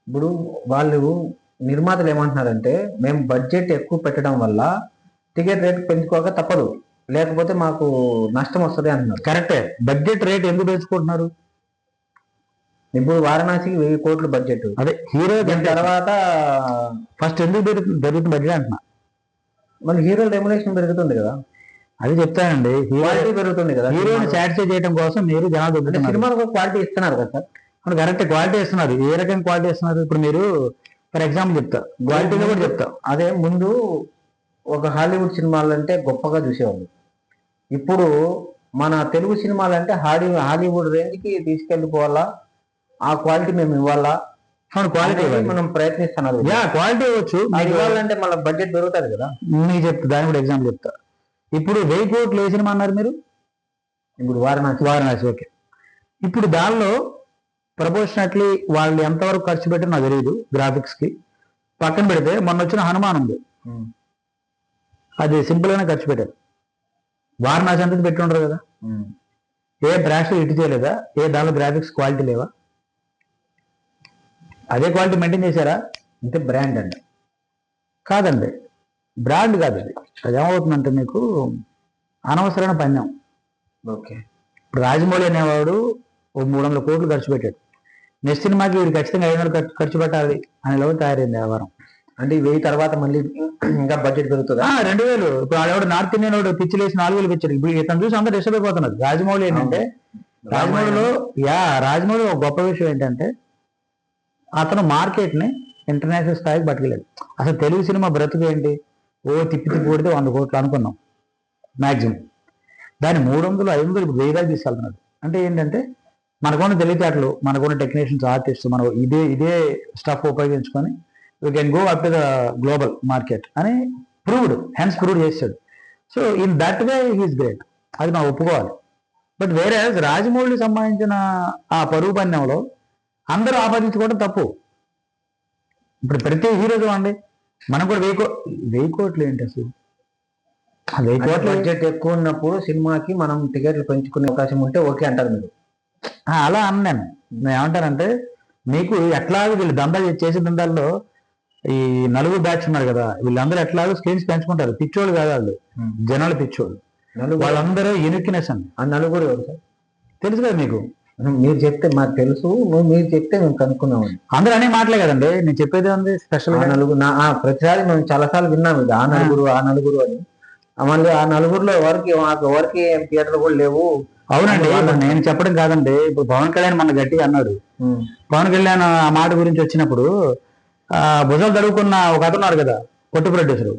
ఇప్పుడు వాళ్ళు నిర్మాతలు ఏమంటున్నారంటే మేము బడ్జెట్ ఎక్కువ పెట్టడం వల్ల టికెట్ రేట్ పెంచుకోక తప్పదు, లేకపోతే మాకు నష్టం వస్తుంది అంటున్నారు. కరెక్టే. బడ్జెట్ రేట్ ఎందుకు పెంచుకుంటున్నారు? ఇప్పుడు వారణాసికి 1000 కోట్లు బడ్జెట్. అదే హీరో దాని తర్వాత ఫస్ట్ ఎందుకు పెరుగుతుంది బడ్జెట్ అంటున్నా. మళ్ళీ హీరోల రెమ్యునరేషన్ పెరుగుతుంది కదా, అది చెప్తానండి. క్వాలిటీ పెరుగుతుంది కదా. హీరోని సాటిస్ఫై చేయడం కోసం మీరు జనాలు దొరుకుతున్నారు. సినిమాలకు క్వాలిటీ ఇస్తున్నారు కదా సార్. కరెక్ట్, క్వాలిటీ ఇస్తున్నారు. ఏ రకమైన క్వాలిటీ ఇస్తున్నారు? ఇప్పుడు మీరు ఫర్ ఎగ్జాంపుల్ చెప్తా, క్వాలిటీలో కూడా చెప్తా. అదే ముందు ఒక హాలీవుడ్ సినిమాలు అంటే గొప్పగా చూసేవాళ్ళు. ఇప్పుడు మన తెలుగు సినిమాలు అంటే హాలీవుడ్ రేంజ్కి తీసుకెళ్ళిపోవాలా, ఆ క్వాలిటీ మేము ఇవ్వాలా. క్వాలిటీ మనం ప్రయత్నిస్తున్నారు. క్వాలిటీ ఇవ్వచ్చు, ఇవ్వాలంటే మళ్ళీ బడ్జెట్ పెరుగుతుంది కదా. మీకు చెప్తా, దాని కూడా ఎగ్జాంపుల్ చెప్తా. ఇప్పుడు 1000 కోట్లు ఏ సినిమా అన్నారు మీరు? ఇప్పుడు వారణాసి. ఓకే. ఇప్పుడు దానిలో ప్రపోర్షనట్లీ వాళ్ళు ఎంతవరకు ఖర్చు పెట్టారో నాకు తెలియదు. గ్రాఫిక్స్ కి పక్కన పెడితే మొన్న వచ్చిన హనుమాన్ ఉంది, అది సింపుల్ గానే ఖర్చు పెట్టారు. వారణాసి అంతా పెట్టి ఉండరు కదా. ఏ బ్రాష్ ఇటు చేయలేదా? ఏ దానిలో గ్రాఫిక్స్ క్వాలిటీ లేవా? అదే క్వాలిటీ మెయింటైన్ చేశారా? అంటే బ్రాండ్ అండి. కాదండి, బ్రాండ్ కాదు అది. అది ఏమవుతుందంటే మీకు అనవసరమైన పందెం. ఓకే. ఇప్పుడు రాజమౌళి అనేవాడు ఓ 300 కోట్లు ఖర్చు పెట్టాడు. నెక్స్ట్ సినిమాకి వీడు ఖచ్చితంగా 500 ఖర్చు పెట్టాలి అనే లోపు తయారైంది వ్యవహారం. అంటే 1000 తర్వాత మళ్ళీ ఇంకా బడ్జెట్ పెరుగుతుంది. 2000. ఇప్పుడు ఆడవాడు నార్త్ ఇండియన్ వాడు పిచ్చిలేసి 4000 పిచ్చాడు. ఇప్పుడు ఇతను చూసి అందరూ డిస్టర్బ్ అయిపోతున్నారు. రాజమౌళి ఏంటంటే రాజమౌళి ఒక గొప్ప విషయం ఏంటంటే అతను మార్కెట్ ని ఇంటర్నేషనల్ స్థాయికి పట్టుకెళ్ళాడు. అసలు తెలుగు సినిమా బ్రతుకు ఏంటి? తిప్పి కొడితే 100 కోట్లు అనుకున్నాం మాక్సిమం. దాన్ని 300, 500, ఇప్పుడు 1000 దాకా తీసుకెళ్తున్నాడు. అంటే ఏంటంటే మనకున్న తెలివితేటలు, మనకున్న టెక్నీషియన్స్, ఆర్టిస్ట్, మనం ఇదే స్టఫ్ ఉపయోగించుకొని we can go up to the global market అని ప్రూవ్డ్ చేశాడు. So in that way he's great, అది మనం ఒప్పుకోవాలి. బట్ వేరే రాజమౌళికి సంబంధించిన ఆ పరుగు పందెంలో అందరూ ఆపాదించుకోవడం తప్పు. ఇప్పుడు ప్రతి హీరో చూడండి, మనం కూడా 1000 కోట్లు ఏంటి అసలు? 1000 కోట్లు బడ్జెట్ ఎక్కువ ఉన్నప్పుడు సినిమాకి మనం టికెట్లు పెంచుకునే అవకాశం ఉంటే ఓకే అంటారు మీరు. అలా అన్నాను. నేను ఏమంటానంటే మీకు ఎట్లాగో వీళ్ళు దందాలు చేసే దందాల్లో ఈ నలుగురు బ్యాచ్ ఉన్నారు కదా, వీళ్ళందరూ ఎట్లాగో స్క్రీన్స్ పెంచుకుంటారు. పిచ్చోళ్ళు కాదు వాళ్ళు, జనాలు పిచ్చోళ్ళు. వాళ్ళందరూ యూనిక్నెస్ అండి. ఆ నలుగురు తెలుసు కదా మీకు? మీరు చెప్తే మాకు తెలుసు, మీరు చెప్తే మేము కనుక్కున్నామండి. అందరూ అనే మాటలే కదండి, నేను చెప్పేది ఉంది స్పెషల్. నలుగురు ప్రతిసారి మేము చాలాసార్లు విన్నాం ఇది, ఆ నలుగురు అని. మళ్ళీ ఆ నలుగురులో ఎవరికి థియేటర్ కూడా లేవు. అవునండి, నేను చెప్పడం కాదండి. ఇప్పుడు పవన్ కళ్యాణ్ మన గట్టిగా అన్నాడు. పవన్ కళ్యాణ్ ఆ మాట గురించి వచ్చినప్పుడు భుజాలు తడుకున్న ఒక అతనున్నారు కదా, పొట్టు ప్రొడ్యూసర్.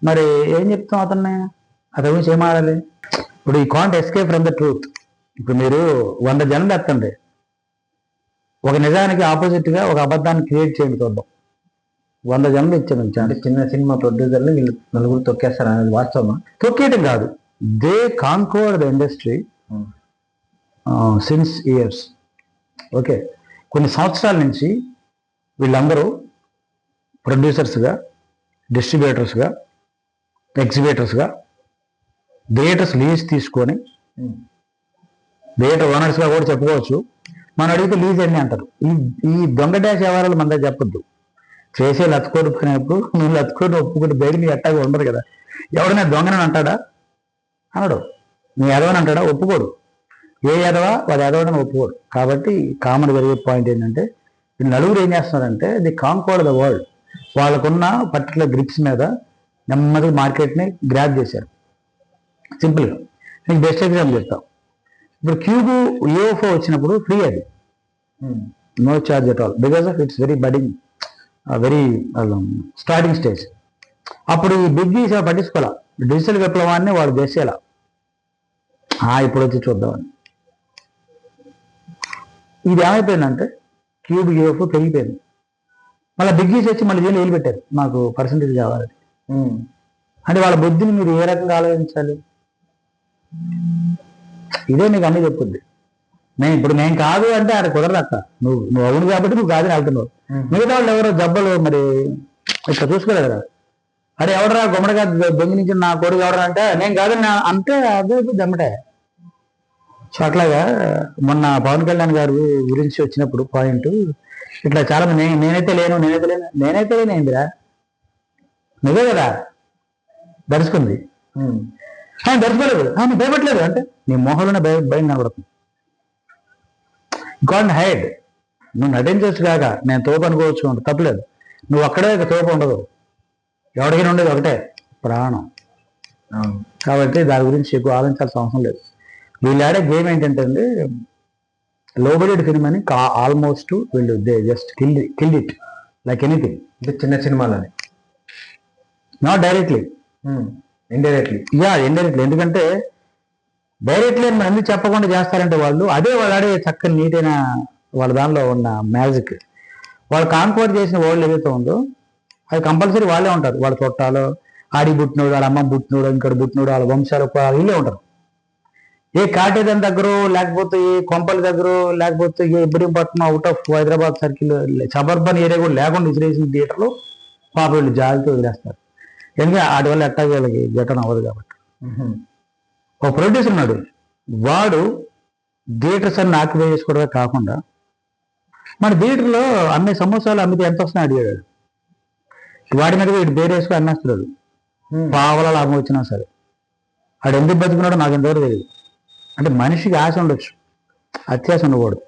మరి ఏం చెప్తాం అతన్ని? అతని గురించి ఏం ఆడాలి? ఇప్పుడు ఈ can't escape from the truth. ఇప్పుడు మీరు 100 జనం ఎత్తండి, ఒక నిజానికి ఆపోజిట్ గా ఒక అబద్ధాన్ని క్రియేట్ చేయండి చూద్దాం. 100 జనం ఇచ్చాను. అంటే చిన్న సినిమా ప్రొడ్యూసర్ని వీళ్ళు నలుగురు తొక్కేస్తారు అనేది వాస్తవమా? తొక్కేయటం కాదు, they Concorde the industry since years. Okay, కొన్ని సంవత్సరాల నుంచి వీళ్ళందరూ ప్రొడ్యూసర్స్గా, డిస్ట్రిబ్యూటర్స్గా, ఎగ్జిబిటర్స్గా థియేటర్స్ లీజ్ తీసుకొని, థియేటర్ ఓనర్స్గా కూడా చెప్పుకోవచ్చు. మనం అడిగితే లీజ్ అన్నీ అంటారు. ఈ దొంగ డాష్ వ్యవహారాలు మన దగ్గర చెప్పొద్దు. చేసే లత్తుకోడు పోయినప్పుడు నువ్వు లత్తుకొని ఒప్పుకుంటే బయట నీ ఎట్టాగా ఉండదు కదా. ఎవడైనా దొంగనని అంటాడా? అనడు. నీ ఎదవని అంటాడా? ఒప్పుకోడు. ఏ ఎదవా వాడు ఎదవడని ఒప్పుకోడు. కాబట్టి కామన్ జరిగే పాయింట్ ఏంటంటే ఈ నలుగురు ఏం చేస్తున్నారంటే ది కాంకోర్డ్ ద వరల్డ్. వాళ్ళకున్న పర్టికులర్ గ్రిప్స్ మీద నెమ్మదిగా మార్కెట్ని గ్రాప్ చేశారు. సింపుల్గా నీకు బెస్ట్ ఎగ్జాంపుల్ చెప్తాం. ఇప్పుడు క్యూబ్ యూఎఫ్ఓ వచ్చినప్పుడు ఫ్రీ, అది no charge at all, because of it's very budding, very starting stage. అప్పుడు ఈ బిగ్గీస్ పట్టించుకోవాలా, డిజిటల్ విప్లవాన్ని వాళ్ళు చేసేలా ఇప్పుడు వచ్చి చూద్దామని. ఇది ఏమైపోయిందంటే క్యూబ్ యూఎఫ్ పెరిగిపోయింది. మళ్ళీ బిగ్గీస్ వచ్చి మళ్ళీ దీన్ని పెట్టారు, మాకు పర్సంటేజ్ కావాలి. అంటే వాళ్ళ బుద్ధిని మీరు ఏ రకంగా ఆలోచించాలి? ఇదే నీకు అన్నీ చెప్పుద్ది. నేను కాదు అంటే ఆడ కుదరదు అక్క. నువ్వు అవును కాబట్టి నువ్వు కాదని వెళ్తున్నావు. మిగతా వాళ్ళు ఎవరో జబ్బలు మరి ఇట్లా చూసుకోలేదు కదా. అరే ఎవడరా గుమ్మడిగా దొంగి నుంచి నా కొడుకు ఎవడరా అంటే నేను కాదని అంటే అదే దమ్మటే. సో అట్లాగా మొన్న పవన్ కళ్యాణ్ గారు గురించి వచ్చినప్పుడు పాయింట్, ఇట్లా చాలా మంది నేనైతే లేను ఏందిరా నువ్వే కదా దరుచుకుంది. దరుచుకోలేదు, నువ్వు భయపడలేదు అంటే నీ మొహంలోనే భయం కనబడుతుంది. God hide. నువ్వు నటించవచ్చు కాక నేను తోపు అనుకోవచ్చు అంటే తప్పలేదు. నువ్వు అక్కడే తోపు ఉండదు, ఎవరికైనా ఉండేది ఒకటే ప్రాణం. కాబట్టి దాని గురించి ఎక్కువ ఆలోచించాల్సిన అవసరం లేదు. వీళ్ళు ఆడే గేమ్ ఏంటంటే అండి, లో బడ్జెట్ ఫిల్మ్ అని ఆల్మోస్ట్ వీళ్ళు they just killed it like anything. చిన్న సినిమాలని నాట్ డైరెక్ట్లీ, ఇండైరెక్ట్లీ. ఇండైరెక్ట్లీ. ఎందుకంటే డైరెక్ట్లీ అని మనం ఎందుకు చెప్పకుండా చేస్తారంటే వాళ్ళు ఆడే చక్కని నీటైన వాళ్ళ దానిలో ఉన్న మ్యాజిక్, వాళ్ళు కాన్క్వైర్ చేసిన వరల్డ్ ఏదైతే ఉందో అది కంపల్సరీ వాళ్ళే ఉంటారు. వాళ్ళ చుట్టాలు, ఆడి పుట్టినోడు, వాళ్ళ అమ్మ పుట్టినోడు, ఇంకోటి పుట్టినోడు, వాళ్ళ వంశాలు వీళ్ళే ఉంటారు. ఏ కాటేదన్ దగ్గర, లేకపోతే ఏ కొంపల దగ్గర, లేకపోతే ఏ Ibrahimpatnam out of Hyderabad circle suburban area కూడా లేకుండా విసిరేసిన థియేటర్లు పాప వీళ్ళు జాలితో వదిలేస్తారు. ఎందుకంటే వాటి వల్ల ఎట్టా వీళ్ళకి గెటన్ అవ్వదు కాబట్టి. ఒక ప్రొడ్యూసర్ ఉన్నాడు, వాడు థియేటర్స్ అన్ని ఆక్యుపై చేసుకోవడమే కాకుండా మన థియేటర్లో అమ్మే సమోసాలు అమ్మితే ఎంత వస్తుందో అడిగాడు. వాడి మీద వీడు పేరు వేసుకుని అమ్మేస్తున్నాడు, పావల లాభం వచ్చినా సరే. వాడు ఎందుకు బతుకున్నాడో నాకు ఎంతవరకు తెలియదు. అంటే మనిషికి ఆశ ఉండొచ్చు, అత్యాశ ఉండకూడదు.